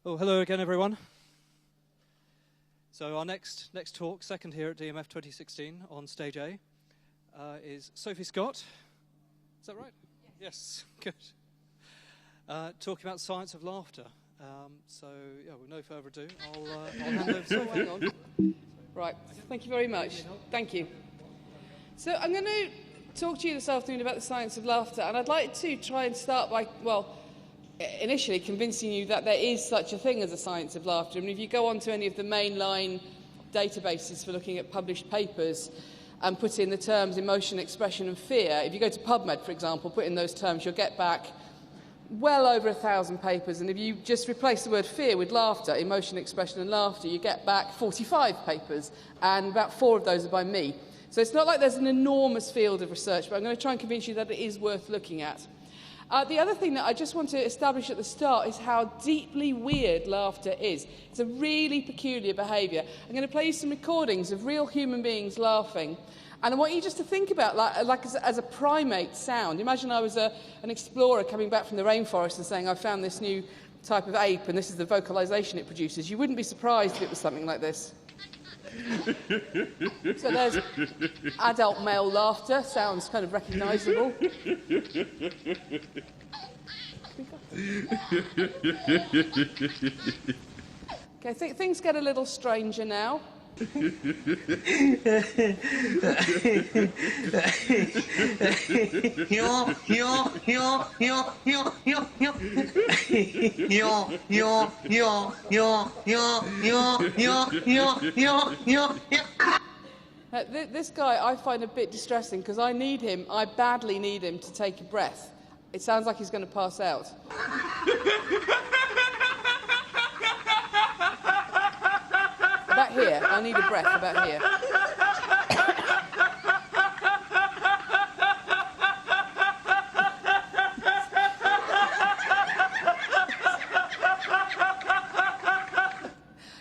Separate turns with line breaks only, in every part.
Oh, hello again, everyone. So our next talk, second here at DMF 2016 on Stage A, is Sophie Scott. Is that right? Yes, good. Talking about science of laughter. So, with no further ado, I'll hand over to Sophie.
Hang on. Right, thank you very much. Thank you. So I'm going to talk to you this afternoon about the science of laughter, and I'd like to try and start by, initially convincing you that there is such a thing as a science of laughter. I mean, if you go onto any of the mainline databases for looking at published papers and put in the terms emotion, expression and fear, if you go to PubMed, for example, put in those terms, you'll get back well over 1,000 papers. And if you just replace the word fear with laughter, emotion, expression and laughter, you get back 45 papers, and about 4 of those are by me. So it's not like there's an enormous field of research, but I'm going to try and convince you that it is worth looking at. The other thing that I just want to establish at the start is how deeply weird laughter is. It's a really peculiar behaviour. I'm going to play you some recordings of real human beings laughing. And I want you just to think about as a primate sound. Imagine I was an explorer coming back from the rainforest and saying, I found this new type of ape and this is the vocalisation it produces. You wouldn't be surprised if it was something like this. So there's adult male laughter, sounds kind of recognisable. Okay, things get a little stranger now. This guy I find a bit distressing because I badly need him to take a breath. It sounds like he's going to pass out. About here, I need a breath about here.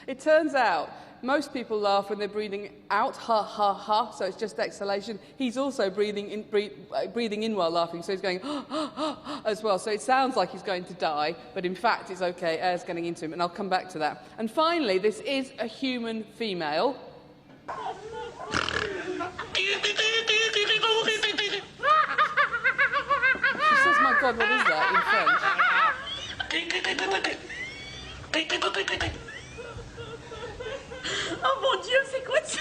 It turns out most people laugh when they're breathing out, ha, ha, ha, so it's just exhalation. He's also breathing in while laughing, so he's going, ha, ha, ha, as well. So it sounds like he's going to die, but in fact it's okay, air's getting into him, and I'll come back to that. And finally, this is a human female. She says, my God, what is that, in French?
Oh mon Dieu, c'est quoi ça?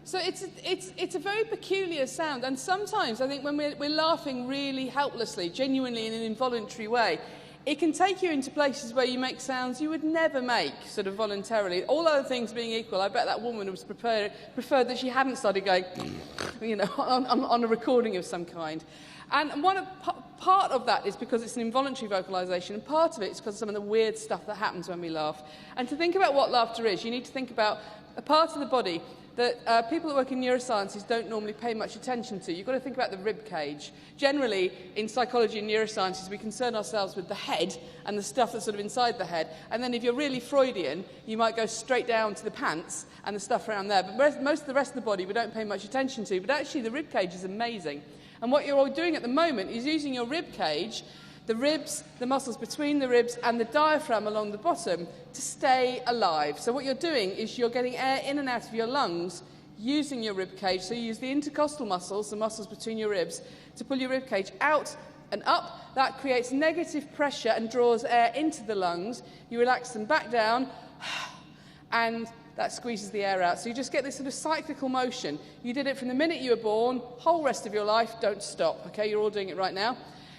So it's a very peculiar sound, and sometimes I think when we're laughing really helplessly, genuinely in an involuntary way, it can take you into places where you make sounds you would never make, sort of voluntarily. All other things being equal, I bet that woman was preferred that she hadn't started going, on a recording of some kind. And part of that is because it's an involuntary vocalisation, and part of it is because of some of the weird stuff that happens when we laugh. And to think about what laughter is, you need to think about a part of the body that people that work in neurosciences don't normally pay much attention to. You've got to think about the rib cage. Generally, in psychology and neurosciences, we concern ourselves with the head and the stuff that's sort of inside the head. And then if you're really Freudian, you might go straight down to the pants and the stuff around there. But most of the rest of the body we don't pay much attention to. But actually, the rib cage is amazing. And what you're all doing at the moment is using your rib cage, the ribs, the muscles between the ribs and the diaphragm along the bottom to stay alive. So what you're doing is you're getting air in and out of your lungs using your rib cage. So you use the intercostal muscles, the muscles between your ribs, to pull your rib cage out and up. That creates negative pressure and draws air into the lungs. You relax them back down and that squeezes the air out. So you just get this sort of cyclical motion. You did it from the minute you were born, whole rest of your life, don't stop. Okay, you're all doing it right now.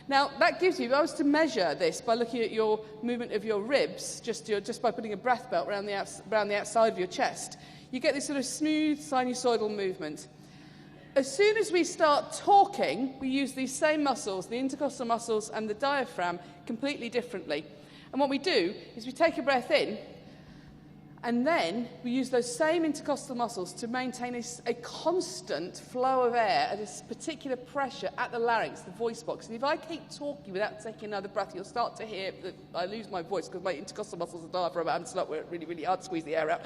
Now, that gives you, if I was to measure this by looking at your movement of your ribs, just by putting a breath belt around the outside of your chest, you get this sort of smooth sinusoidal movement. As soon as we start talking, we use these same muscles, the intercostal muscles and the diaphragm, completely differently. And what we do is we take a breath in, and then we use those same intercostal muscles to maintain a constant flow of air at a particular pressure at the larynx, the voice box. And if I keep talking without taking another breath, you'll start to hear that I lose my voice because my intercostal muscles are diaphragm and start working really, really hard to squeeze the air out.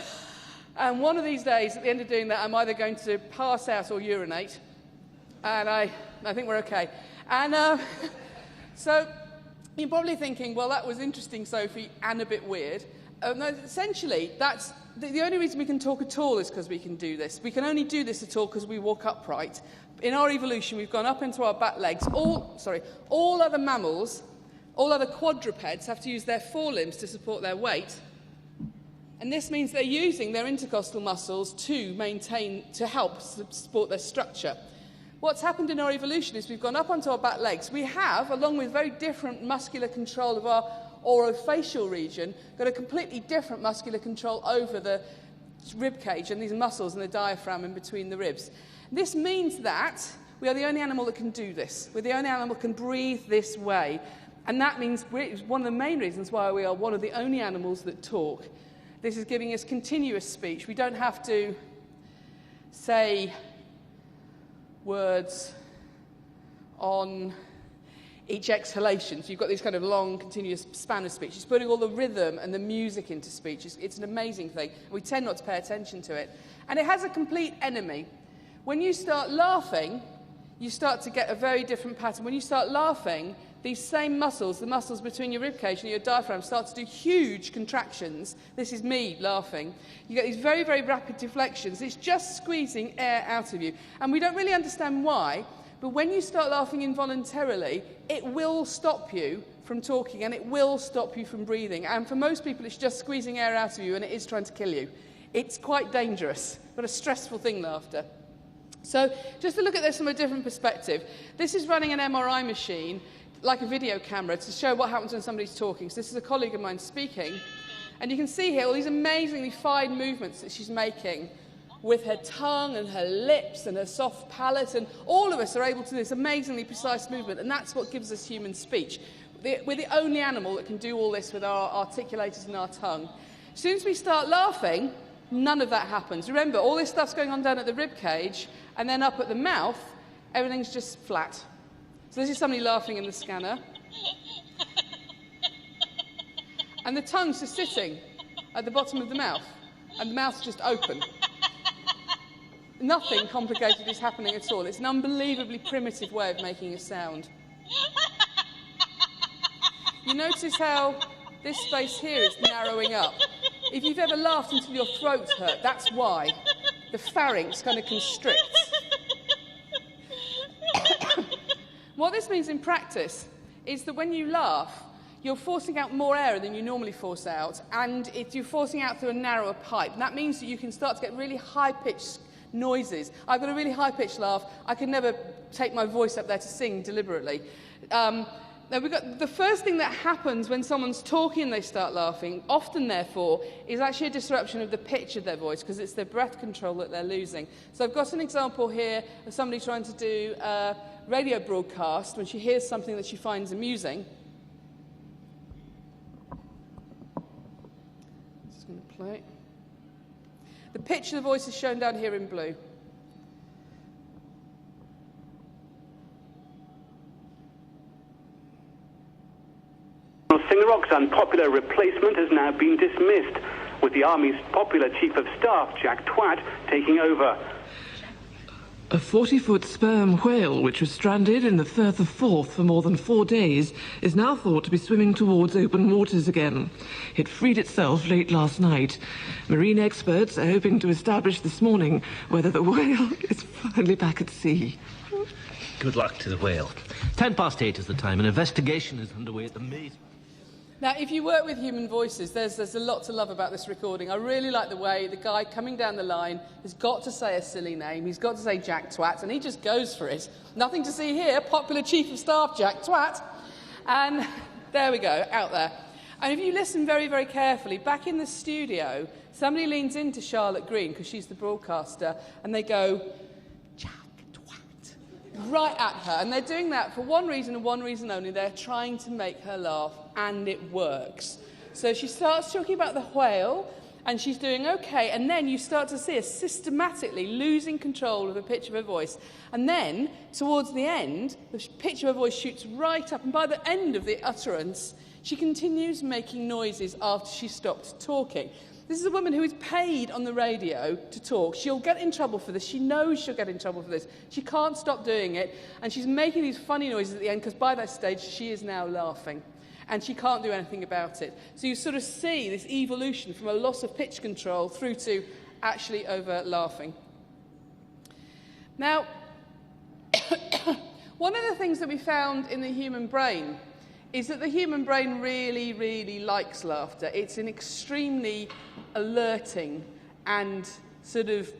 And one of these days, at the end of doing that, I'm either going to pass out or urinate. And I think we're okay. And so You're probably thinking, well, that was interesting, Sophie, and a bit weird. No, essentially, that's the only reason we can talk at all is because we can do this. We can only do this at all because we walk upright. In our evolution, we've gone up into our back legs. All other mammals, all other quadrupeds have to use their forelimbs to support their weight. And this means they're using their intercostal muscles to help support their structure. What's happened in our evolution is we've gone up onto our back legs. We have, along with very different muscular control of our orofacial region, got a completely different muscular control over the rib cage and these muscles and the diaphragm in between the ribs. This means that we are the only animal that can do this. We're the only animal that can breathe this way. And that means it's one of the main reasons why we are one of the only animals that talk. This is giving us continuous speech. We don't have to say words on each exhalation. So you've got this kind of long, continuous span of speech. It's putting all the rhythm and the music into speech. It's an amazing thing. We tend not to pay attention to it. And it has a complete enemy. When you start laughing, you start to get a very different pattern. When you start laughing, these same muscles, the muscles between your ribcage and your diaphragm, start to do huge contractions. This is me laughing. You get these very, very rapid deflections. It's just squeezing air out of you. And we don't really understand why, but when you start laughing involuntarily, it will stop you from talking and it will stop you from breathing. And for most people, it's just squeezing air out of you and it is trying to kill you. It's quite dangerous, but a stressful thing, laughter. So just to look at this from a different perspective, this is running an MRI machine like a video camera to show what happens when somebody's talking. So this is a colleague of mine speaking, and you can see here all these amazingly fine movements that she's making with her tongue and her lips and her soft palate, and all of us are able to do this amazingly precise movement, and that's what gives us human speech. We're the only animal that can do all this with our articulators and our tongue. As soon as we start laughing, none of that happens. Remember, all this stuff's going on down at the rib cage, and then up at the mouth, everything's just flat. So this is somebody laughing in the scanner. And the tongue's just sitting at the bottom of the mouth, and the mouth's just open. Nothing complicated is happening at all. It's an unbelievably primitive way of making a sound. You notice how this space here is narrowing up. If you've ever laughed until your throat's hurt, that's why. The pharynx kind of constricts. What this means in practice is that when you laugh, you're forcing out more air than you normally force out, and you're forcing out through a narrower pipe. And that means that you can start to get really high-pitched noises. I've got a really high-pitched laugh. I can never take my voice up there to sing deliberately. Now the first thing that happens when someone's talking and they start laughing, often therefore, is actually a disruption of the pitch of their voice, because it's their breath control that they're losing. So I've got an example here of somebody trying to do a radio broadcast when she hears something that she finds amusing. Just going to play. The pitch of the voice is shown down here in blue.
Singer Rock's unpopular replacement has now been dismissed, with the Army's popular Chief of Staff, Jack Twat, taking over.
A 40-foot sperm whale, which was stranded in the Firth of Forth for more than 4 days, is now thought to be swimming towards open waters again. It freed itself late last night. Marine experts are hoping to establish this morning whether the whale is finally back at sea.
Good luck to the whale. 8:10 is the time. An investigation is underway at the maze.
Now, if you work with human voices, there's a lot to love about this recording. I really like the way the guy coming down the line has got to say a silly name. He's got to say Jack Twat, and he just goes for it. Nothing to see here. Popular Chief of Staff, Jack Twat. And there we go, out there. And if you listen very, very carefully, back in the studio, somebody leans into Charlotte Green, because she's the broadcaster, and they go, Jack Twat, right at her. And they're doing that for one reason and one reason only. They're trying to make her laugh. And it works. So she starts talking about the whale, and she's doing okay, and then you start to see her systematically losing control of the pitch of her voice. And then, towards the end, the pitch of her voice shoots right up, and by the end of the utterance, she continues making noises after she stopped talking. This is a woman who is paid on the radio to talk. She'll get in trouble for this. She knows she'll get in trouble for this. She can't stop doing it, and she's making these funny noises at the end, because by that stage, she is now laughing. and she can't do anything about it. So you sort of see this evolution from a loss of pitch control through to actually over laughing. Now, one of the things that we found in the human brain is that the human brain really, really likes laughter. It's an extremely alerting and sort of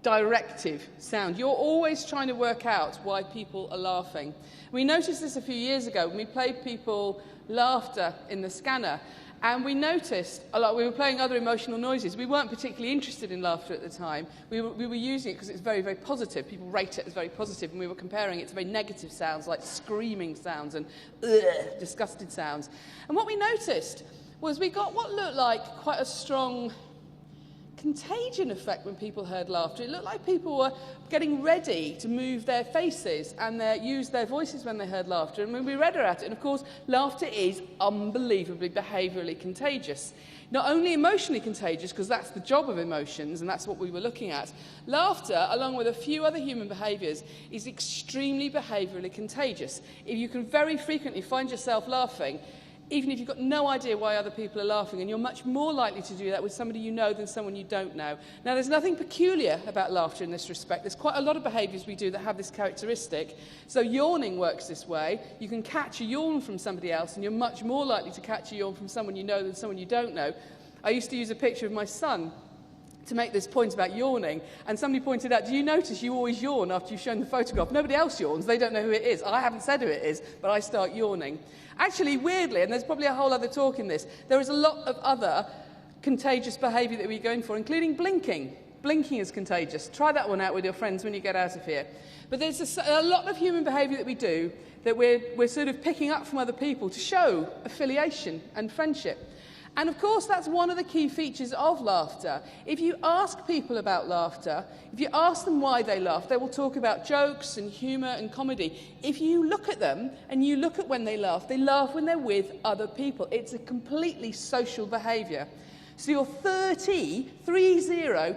directive sound. You're always trying to work out why people are laughing. We noticed this a few years ago when we played people laughter in the scanner, and we noticed a lot. We were playing other emotional noises. We weren't particularly interested in laughter at the time. We were using it because it's very, very positive. People rate it as very positive, and we were comparing it to very negative sounds like screaming sounds and disgusted sounds. And what we noticed was we got what looked like quite a strong contagion effect when people heard laughter. It looked like people were getting ready to move their faces and use their voices when they heard laughter. And when we read about it, and of course, laughter is unbelievably behaviourally contagious. Not only emotionally contagious, because that's the job of emotions, and that's what we were looking at. Laughter, along with a few other human behaviours, is extremely behaviourally contagious. If you can very frequently find yourself laughing, even if you've got no idea why other people are laughing, and you're much more likely to do that with somebody you know than someone you don't know. Now, there's nothing peculiar about laughter in this respect. There's quite a lot of behaviours we do that have this characteristic. So yawning works this way. You can catch a yawn from somebody else, and you're much more likely to catch a yawn from someone you know than someone you don't know. I used to use a picture of my son to make this point about yawning, and somebody pointed out, do you notice you always yawn after you've shown the photograph? Nobody else yawns, they don't know who it is. I haven't said who it is, but I start yawning. Actually, weirdly, and there's probably a whole other talk in this, there is a lot of other contagious behaviour that we're going for, including blinking. Blinking is contagious. Try that one out with your friends when you get out of here. But there's a lot of human behaviour that we do that we're sort of picking up from other people to show affiliation and friendship. And of course, that's one of the key features of laughter. If you ask people about laughter, if you ask them why they laugh, they will talk about jokes and humour and comedy. If you look at them and you look at when they laugh when they're with other people. It's a completely social behaviour. So you're 30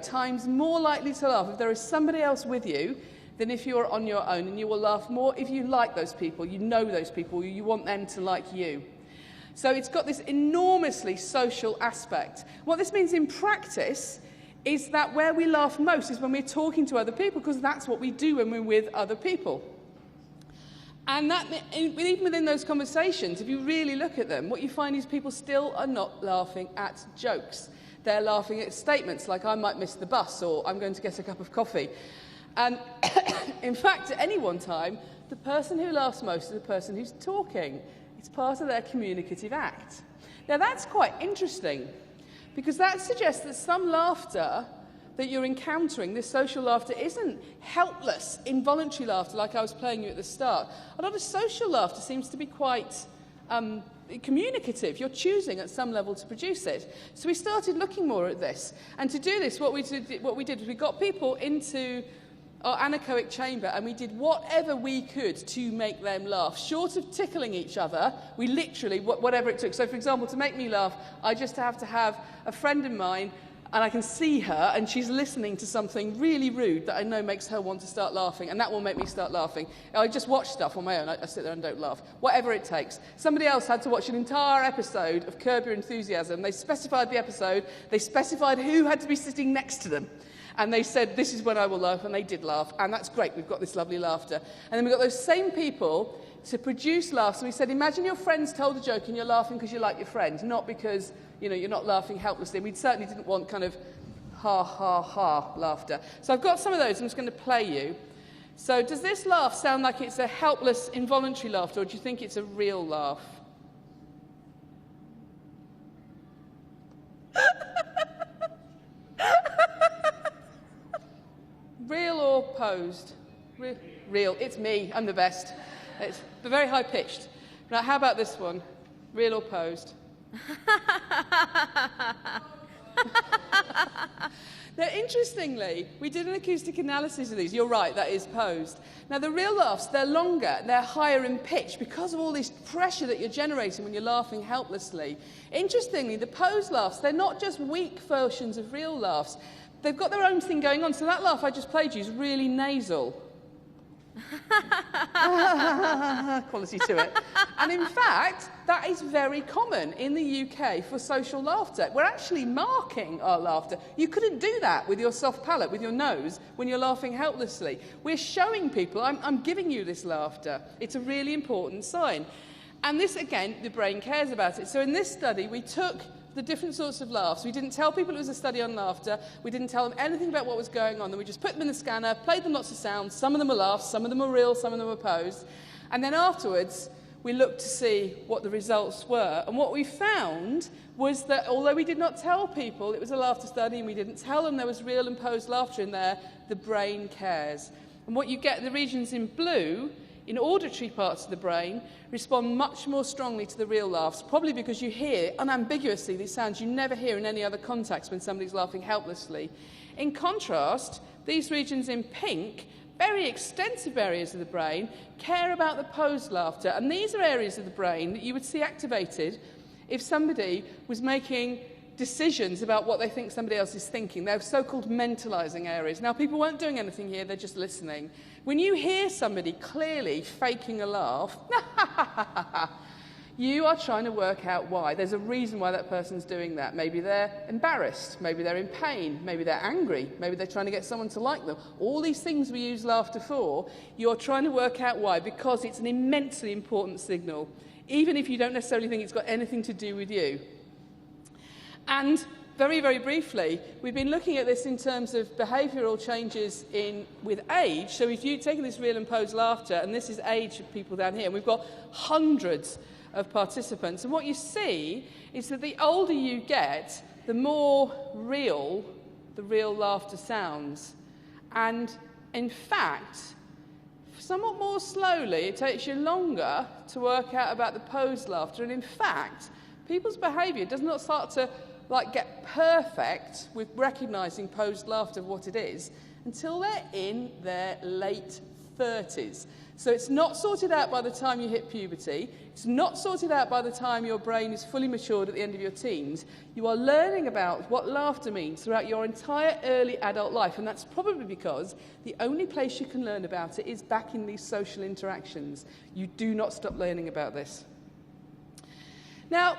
times more likely to laugh if there is somebody else with you than if you're on your own. And you will laugh more if you like those people, you know those people, you want them to like you. So it's got this enormously social aspect. What this means in practice is that where we laugh most is when we're talking to other people, because that's what we do when we're with other people. And that, even within those conversations, if you really look at them, what you find is people still are not laughing at jokes. They're laughing at statements like, I might miss the bus, or I'm going to get a cup of coffee. And in fact, at any one time, the person who laughs most is the person who's talking. It's part of their communicative act. Now, that's quite interesting, because that suggests that some laughter that you're encountering, this social laughter, isn't helpless, involuntary laughter like I was playing you at the start. A lot of social laughter seems to be quite communicative. You're choosing at some level to produce it. So we started looking more at this. And to do this, what we did was we got people into our anechoic chamber, and we did whatever we could to make them laugh. Short of tickling each other, we literally, whatever it took. So, for example, to make me laugh, I just have to have a friend of mine, and I can see her, and she's listening to something really rude that I know makes her want to start laughing, and that will make me start laughing. I just watch stuff on my own. I sit there and don't laugh. Whatever it takes. Somebody else had to watch an entire episode of Curb Your Enthusiasm. They specified the episode. They specified who had to be sitting next to them. And they said, this is when I will laugh, and they did laugh, and that's great, we've got this lovely laughter. And then we got those same people to produce laughs, and we said, imagine your friends told a joke and you're laughing because you like your friend, not because, you're not laughing helplessly. We certainly didn't want kind of ha, ha, ha laughter. So I've got some of those I'm just going to play you. So does this laugh sound like it's a helpless, involuntary laughter, or do you think it's a real laugh? Real or posed? Real. It's me. I'm the best. It's very high-pitched. Now, how about this one? Real or posed? Now, interestingly, we did an acoustic analysis of these. You're right, that is posed. Now, the real laughs, they're longer, they're higher in pitch because of all this pressure that you're generating when you're laughing helplessly. Interestingly, the posed laughs, they're not just weak versions of real laughs. They've got their own thing going on. So that laugh I just played you is really nasal. quality to it. And in fact, that is very common in the UK for social laughter. We're actually marking our laughter. You couldn't do that with your soft palate, with your nose, when you're laughing helplessly. We're showing people, I'm giving you this laughter. It's a really important sign. And this, again, the brain cares about it. So in this study, we took the different sorts of laughs. We didn't tell people it was a study on laughter. We didn't tell them anything about what was going on. Then we just put them in the scanner, played them lots of sounds. Some of them were laughs, some of them were real, some of them were posed. And then afterwards, we looked to see what the results were. And what we found was that although we did not tell people it was a laughter study and we didn't tell them there was real and posed laughter in there, the brain cares. And what you get, the regions in blue, in auditory parts of the brain, respond much more strongly to the real laughs, probably because you hear unambiguously these sounds you never hear in any other context when somebody's laughing helplessly. In contrast, these regions in pink, very extensive areas of the brain, care about the posed laughter. And these are areas of the brain that you would see activated if somebody was making decisions about what they think somebody else is thinking. They're so-called mentalizing areas. Now, people weren't doing anything here, they're just listening. When you hear somebody clearly faking a laugh, you are trying to work out why. There's a reason why that person's doing that. Maybe they're embarrassed, maybe they're in pain, maybe they're angry, maybe they're trying to get someone to like them. All these things we use laughter for, you're trying to work out why, because it's an immensely important signal, even if you don't necessarily think it's got anything to do with you. And very, very briefly, we've been looking at this in terms of behavioural changes with age. So if you've taken this real and posed laughter, and this is age of people down here, and we've got hundreds of participants. And what you see is that the older you get, the more real the real laughter sounds. And in fact, somewhat more slowly, it takes you longer to work out about the posed laughter. And in fact, people's behaviour does not start to get perfect with recognising posed laughter of what it is until they're in their late 30s. So it's not sorted out by the time you hit puberty. It's not sorted out by the time your brain is fully matured at the end of your teens. You are learning about what laughter means throughout your entire early adult life, and that's probably because the only place you can learn about it is back in these social interactions. You do not stop learning about this. Now,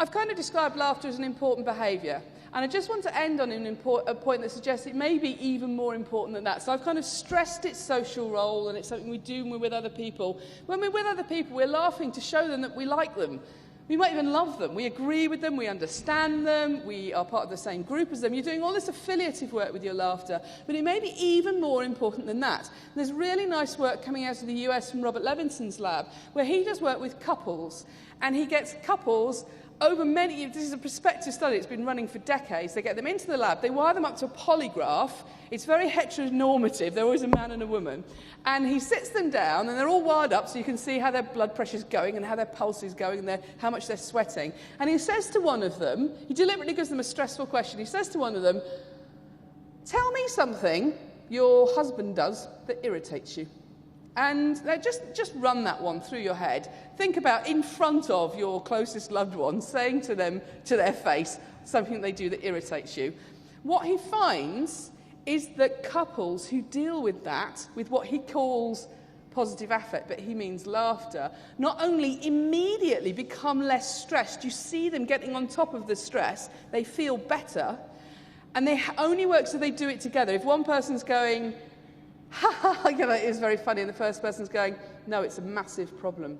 I've kind of described laughter as an important behaviour, and I just want to end on a point that suggests it may be even more important than that. So I've kind of stressed its social role, and it's something we do when we're with other people. When we're with other people, we're laughing to show them that we like them. We might even love them. We agree with them, we understand them, we are part of the same group as them. You're doing all this affiliative work with your laughter, but it may be even more important than that. There's really nice work coming out of the US from Robert Levinson's lab, where he does work with couples, and he gets couples over many years. This is a prospective study. It's been running for decades. They get them into the lab. They wire them up to a polygraph. It's very heteronormative. They're always a man and a woman. And he sits them down, and they're all wired up so you can see how their blood pressure's going and how their pulse is going and how much they're sweating. And he says to one of them, he deliberately gives them a stressful question. He says to one of them, "Tell me something your husband does that irritates you." And just run that one through your head. Think about in front of your closest loved one, saying to them, to their face, something they do that irritates you. What he finds is that couples who deal with that, with what he calls positive affect, but he means laughter, not only immediately become less stressed, you see them getting on top of the stress, they feel better, and they only work so they do it together. If one person's going, "Ha ha ha," it is very funny, and the first person's going, "No, it's a massive problem,"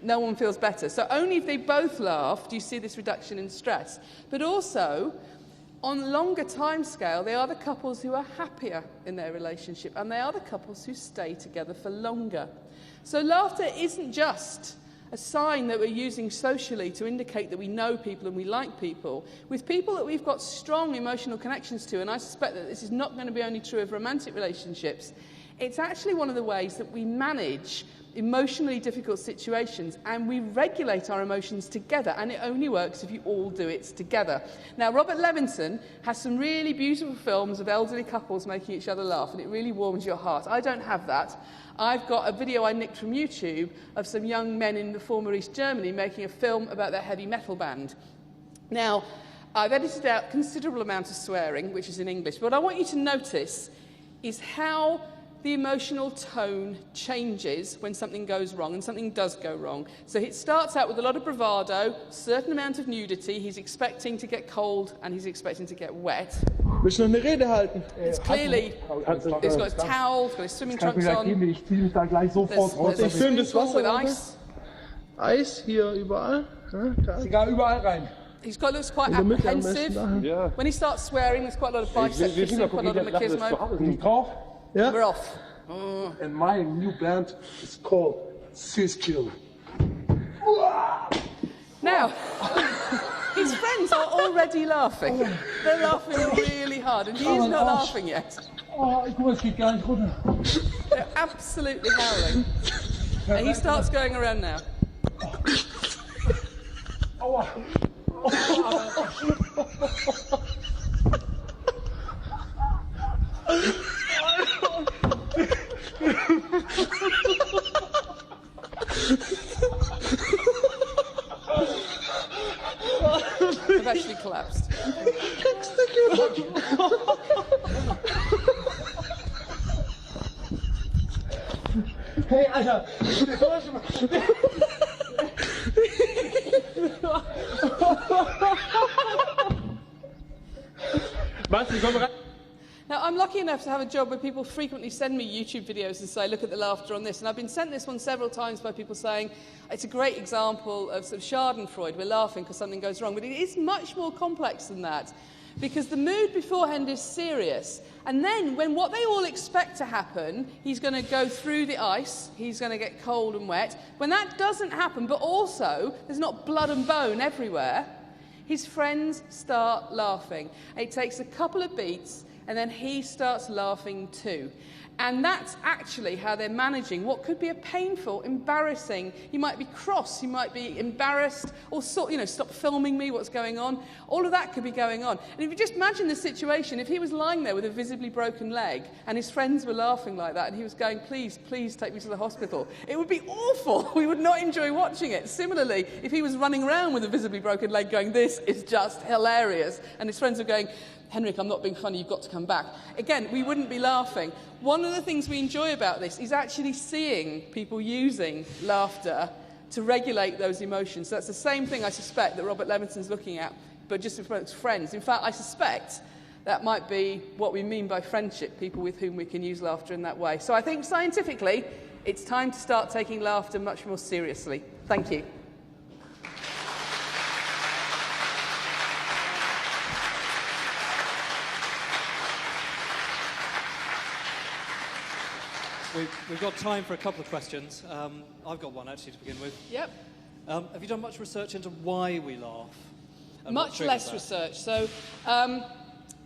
no one feels better. So only if they both laugh do you see this reduction in stress. But also, on longer time scale, they are the couples who are happier in their relationship, and they are the couples who stay together for longer. So laughter isn't just a sign that we're using socially to indicate that we know people and we like people. With people that we've got strong emotional connections to, and I suspect that this is not going to be only true of romantic relationships, it's actually one of the ways that we manage emotionally difficult situations, and we regulate our emotions together, and it only works if you all do it together. Now, Robert Levinson has some really beautiful films of elderly couples making each other laugh, and it really warms your heart. I don't have that. I've got a video I nicked from YouTube of some young men in the former East Germany making a film about their heavy metal band. Now, I've edited out a considerable amount of swearing, which is in English, but what I want you to notice is how the emotional tone changes when something goes wrong, and something does go wrong. So it starts out with a lot of bravado, certain amount of nudity, he's expecting to get cold and he's expecting to get wet.
Willst du noch eine Rede halten?
It's clearly, he's got his towel, he's got his swimming trunks on.
Ich ziehe mich da gleich sofort raus.
There's a
Schön das
swimming pool
Wasser.
with ice.
Eis hier überall. Ja, da. Egal, überall rein.
Looks quite apprehensive. When he starts swearing, there's quite a lot of biceps, quite a lot of machismo.
Yeah?
We're off.
And my new band is called Skill.
Now, his friends are already laughing. They're laughing really hard, and he's not laughing yet.
Oh, guck mal, es geht gar nicht runter.
They're absolutely howling. And he starts going around now.
Aua.
They've actually collapsed.
Hey, Alter!
Now, I'm lucky enough to have a job where people frequently send me YouTube videos and say, look at the laughter on this. And I've been sent this one several times by people saying, it's a great example of sort of schadenfreude. We're laughing because something goes wrong. But it is much more complex than that, because the mood beforehand is serious. And then when what they all expect to happen, he's going to go through the ice, he's going to get cold and wet. When that doesn't happen, but also there's not blood and bone everywhere, his friends start laughing. It takes a couple of beats, and then he starts laughing too. And that's actually how they're managing what could be a painful, embarrassing, you might be cross, you might be embarrassed, or stop filming me, what's going on. All of that could be going on. And if you just imagine the situation, if he was lying there with a visibly broken leg, and his friends were laughing like that, and he was going, please, please take me to the hospital, it would be awful. We would not enjoy watching it. Similarly, if he was running around with a visibly broken leg going, this is just hilarious, and his friends were going, Henrik, I'm not being funny, you've got to come back. Again, we wouldn't be laughing. One of the things we enjoy about this is actually seeing people using laughter to regulate those emotions. So that's the same thing, I suspect, that Robert Levinson's looking at, but just with friends. In fact, I suspect that might be what we mean by friendship, people with whom we can use laughter in that way. So I think scientifically, it's time to start taking laughter much more seriously. Thank you.
We've got time for a couple of questions. I've got one, actually, to begin with.
Yep.
Have you done much research into why we laugh?
Much less research. So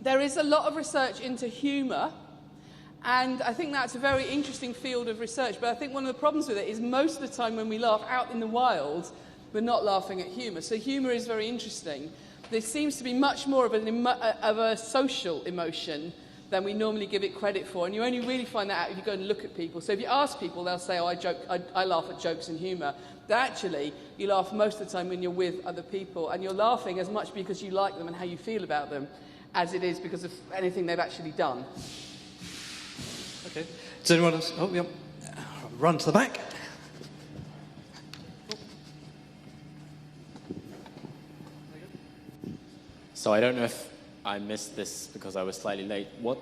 there is a lot of research into humour, and I think that's a very interesting field of research. But I think one of the problems with it is most of the time when we laugh out in the wild, we're not laughing at humour. So humour is very interesting. There seems to be much more of a social emotion than we normally give it credit for. And you only really find that out if you go and look at people. So if you ask people, they'll say, oh, I laugh at jokes and humour. But actually, you laugh most of the time when you're with other people, and you're laughing as much because you like them and how you feel about them as it is because of anything they've actually done.
Okay. Does anyone else? Oh, yeah. Run to the back.
So I don't know if I missed this because I was slightly late. What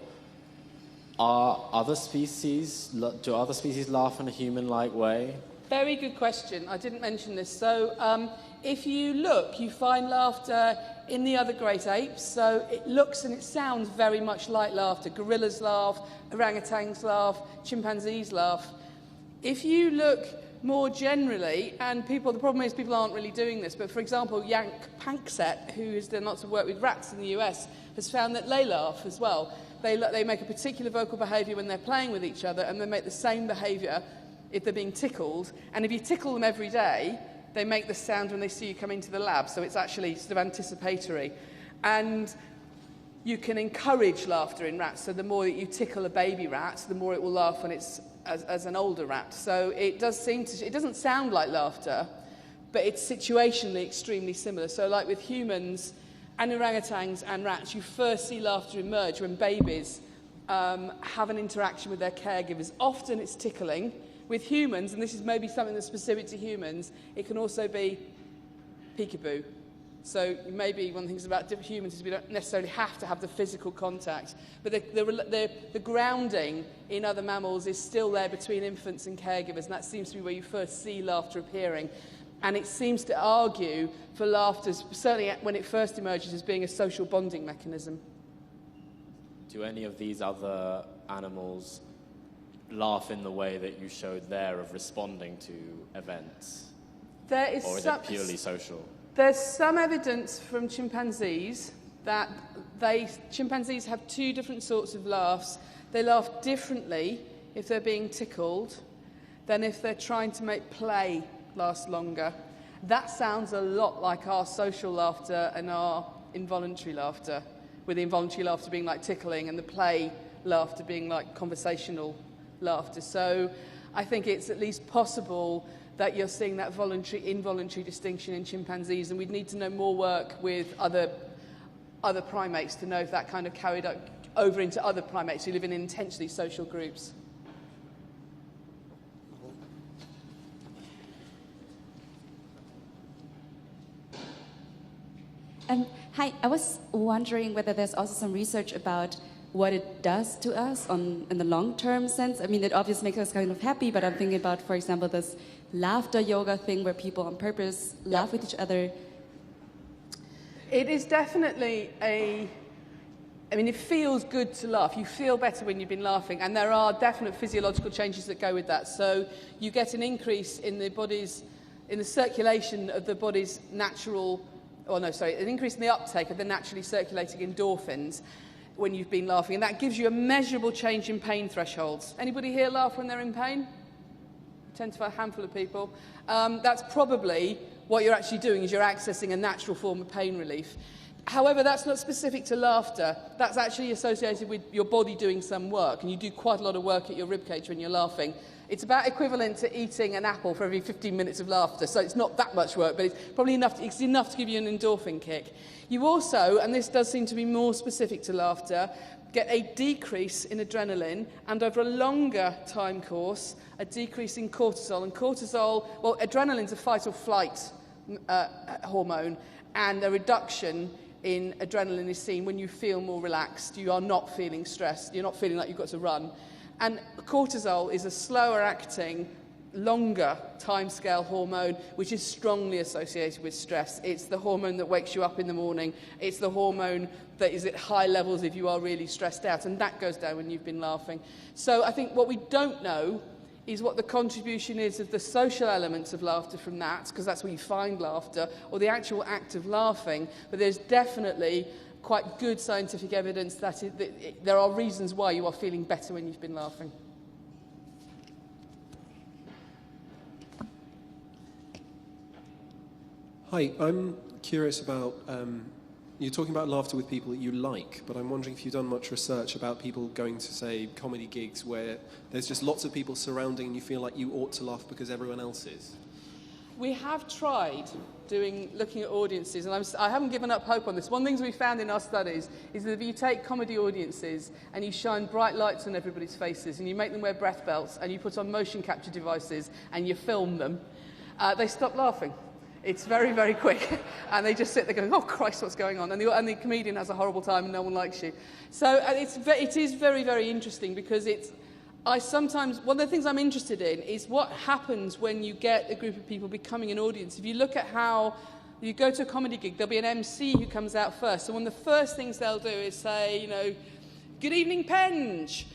are other species? Do other species laugh in a human-like way?
Very good question. I didn't mention this. So if you look, you find laughter in the other great apes. So it looks and it sounds very much like laughter. Gorillas laugh, orangutans laugh, chimpanzees laugh. If you look more generally, and the problem is people aren't really doing this, but for example, Yank Panksepp, who has done lots of work with rats in the US, has found that they laugh as well. They make a particular vocal behaviour when they're playing with each other, and they make the same behaviour if they're being tickled. And if you tickle them every day, they make the sound when they see you come into the lab, so it's actually sort of anticipatory. And you can encourage laughter in rats, so the more that you tickle a baby rat, the more it will laugh when it's as an older rat. So it doesn't sound like laughter, but it's situationally extremely similar. So like with humans and orangutans and rats, you first see laughter emerge when babies have an interaction with their caregivers. Often it's tickling. With humans, and this is maybe something that's specific to humans, it can also be peekaboo. So maybe one of the things about different humans is we don't necessarily have to have the physical contact, but the grounding in other mammals is still there between infants and caregivers, and that seems to be where you first see laughter appearing. And it seems to argue for laughter, certainly when it first emerges, as being a social bonding mechanism.
Do any of these other animals laugh in the way that you showed there of responding to events?
Or
is it purely social?
There's some evidence from chimpanzees that chimpanzees have two different sorts of laughs. They laugh differently if they're being tickled than if they're trying to make play last longer. That sounds a lot like our social laughter and our involuntary laughter, with the involuntary laughter being like tickling and the play laughter being like conversational laughter. So I think it's at least possible that you're seeing that voluntary-involuntary distinction in chimpanzees, and we'd need to know more work with other primates to know if that kind of carried over into other primates who live in intensely social groups.
Hi, I was wondering whether there's also some research about what it does to us in the long-term sense. I mean, it obviously makes us kind of happy, but I'm thinking about, for example, this laughter yoga thing where people on purpose laugh with each other.
It is definitely it feels good to laugh. You feel better when you've been laughing, and there are definite physiological changes that go with that. So you get an increase in the circulation of the body's an increase in the uptake of the naturally circulating endorphins when you've been laughing, and that gives you a measurable change in pain thresholds. Anybody here laugh when they're in pain? Tend to find a handful of people. That's probably what you're actually doing, is you're accessing a natural form of pain relief. However, that's not specific to laughter. That's actually associated with your body doing some work, and you do quite a lot of work at your ribcage when you're laughing. It's about equivalent to eating an apple for every 15 minutes of laughter, so it's not that much work, but it's probably enough to give you an endorphin kick. You also, and this does seem to be more specific to laughter, get a decrease in adrenaline, and over a longer time course, a decrease in cortisol. And cortisol, well, adrenaline's a fight or flight hormone, and a reduction in adrenaline is seen when you feel more relaxed. You are not feeling stressed. You're not feeling like you've got to run. And cortisol is a slower acting, longer timescale hormone, which is strongly associated with stress. It's the hormone that wakes you up in the morning. It's the hormone that is at high levels if you are really stressed out, and that goes down when you've been laughing. So I think what we don't know is what the contribution is of the social elements of laughter from that, because that's where you find laughter, or the actual act of laughing. But there's definitely quite good scientific evidence that there are reasons why you are feeling better when you've been laughing.
Hi, I'm curious about, you're talking about laughter with people that you like, but I'm wondering if you've done much research about people going to, say, comedy gigs where there's just lots of people surrounding and you feel like you ought to laugh because everyone else is.
We have tried looking at audiences, and I haven't given up hope on this. One of the things we found in our studies is that if you take comedy audiences and you shine bright lights on everybody's faces and you make them wear breath belts and you put on motion capture devices and you film them, they stop laughing. It's very, very quick, and they just sit there going, "Oh Christ, what's going on?" And the comedian has a horrible time, and no one likes you. So it is very, very interesting, because one of the things I'm interested in is what happens when you get a group of people becoming an audience. If you look at how you go to a comedy gig, there'll be an MC who comes out first, and one of the first things they'll do is say, "Good evening, Penge.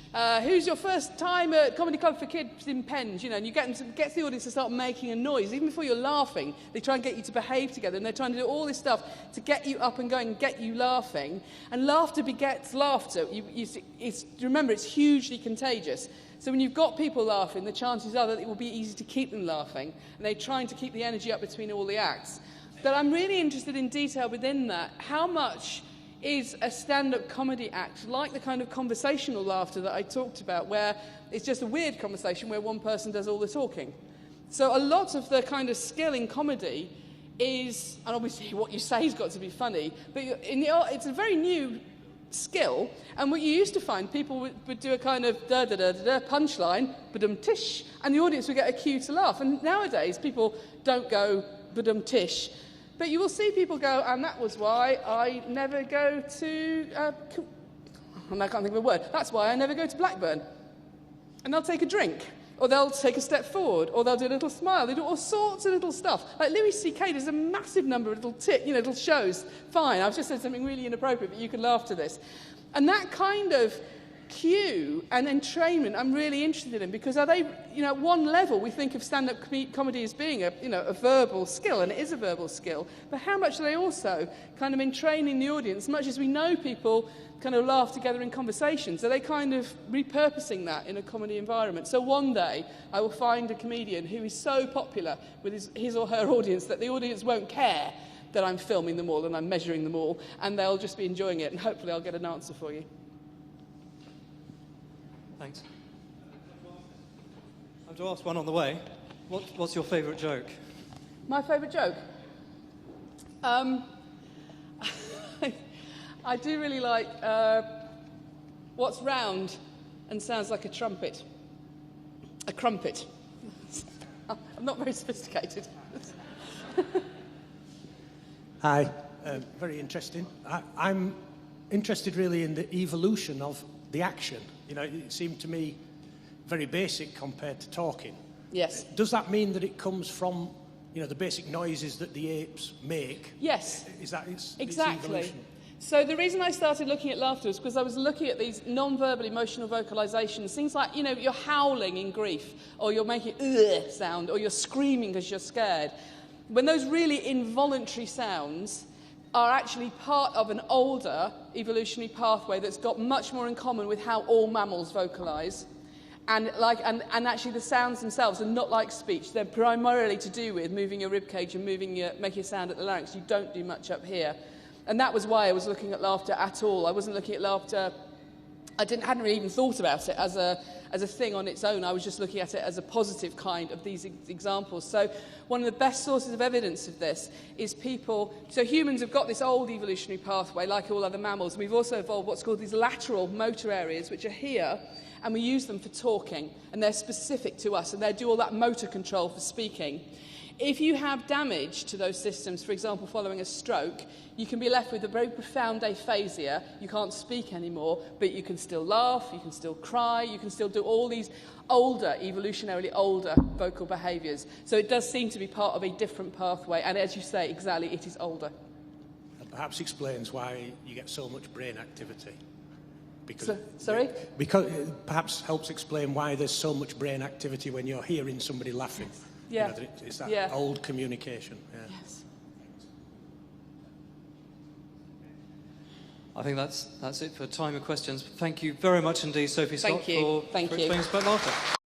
Who's your first time at Comedy Club for Kids in Penge?" And you get the audience to start making a noise. Even before you're laughing, they try and get you to behave together, and they're trying to do all this stuff to get you up and going and get you laughing. And laughter begets laughter. Remember, it's hugely contagious. So when you've got people laughing, the chances are that it will be easy to keep them laughing, and they're trying to keep the energy up between all the acts. But I'm really interested in detail within that. How much is a stand-up comedy act like the kind of conversational laughter that I talked about, where it's just a weird conversation where one person does all the talking? So a lot of the kind of skill in comedy is, and obviously what you say has got to be funny, but it's a very new skill. And what you used to find, people would do a kind of da-da-da-da-da punchline, ba-dum-tish, and the audience would get a cue to laugh. And nowadays, people don't go ba-dum-tish. But you will see people go, and that was why I never go to... and I can't think of a word. That's why I never go to Blackburn. And they'll take a drink, or they'll take a step forward, or they'll do a little smile. They do all sorts of little stuff. Like Louis C.K. does a massive number of little shows. Fine, I've just said something really inappropriate, but you can laugh to this. And that kind of cue and entrainment I'm really interested in, because are they, at one level we think of stand-up comedy as being a verbal skill, and it is a verbal skill, but how much are they also kind of entraining the audience? Much as we know people kind of laugh together in conversations, are they kind of repurposing that in a comedy environment? So one day I will find a comedian who is so popular with his or her audience that the audience won't care that I'm filming them all and I'm measuring them all, and they'll just be enjoying it, and hopefully I'll get an answer for you.
Thanks. I have to ask one on the way. What's your favourite joke?
My favourite joke? I do really like what's round and sounds like a trumpet. A crumpet. I'm not very sophisticated.
Hi, very interesting. I'm interested really in the evolution of the action. It seemed to me very basic compared to talking.
Yes.
Does that mean that it comes from, the basic noises that the apes make?
Yes.
Is that its
exactly?
evolution?
So the reason I started looking at laughter was because I was looking at these non-verbal emotional vocalizations, things like, you're howling in grief, or you're making ugh sound, or you're screaming because you're scared. When those really involuntary sounds are actually part of an older evolutionary pathway that's got much more in common with how all mammals vocalize. And actually the sounds themselves are not like speech. They're primarily to do with moving your ribcage and making a sound at the larynx. You don't do much up here. And that was why I was looking at laughter at all. I wasn't looking at laughter... hadn't really even thought about it as a thing on its own. I was just looking at it as a positive kind of these examples. So one of the best sources of evidence of this is people... So humans have got this old evolutionary pathway, like all other mammals. We've also evolved what's called these lateral motor areas, which are here, and we use them for talking. And they're specific to us, and they do all that motor control for speaking. If you have damage to those systems, for example, following a stroke, you can be left with a very profound aphasia. You can't speak anymore, but you can still laugh, you can still cry, you can still do all these evolutionarily older vocal behaviours. So it does seem to be part of a different pathway, and as you say, exactly, it is older.
That perhaps explains why you get so much brain activity.
Sorry?
Because it perhaps helps explain why there's so much brain activity when you're hearing somebody laughing.
Yeah.
It's that old communication. Yeah.
Yes.
I think that's it for time of questions. Thank you very much indeed, Sophie Scott, for explaining about laughter.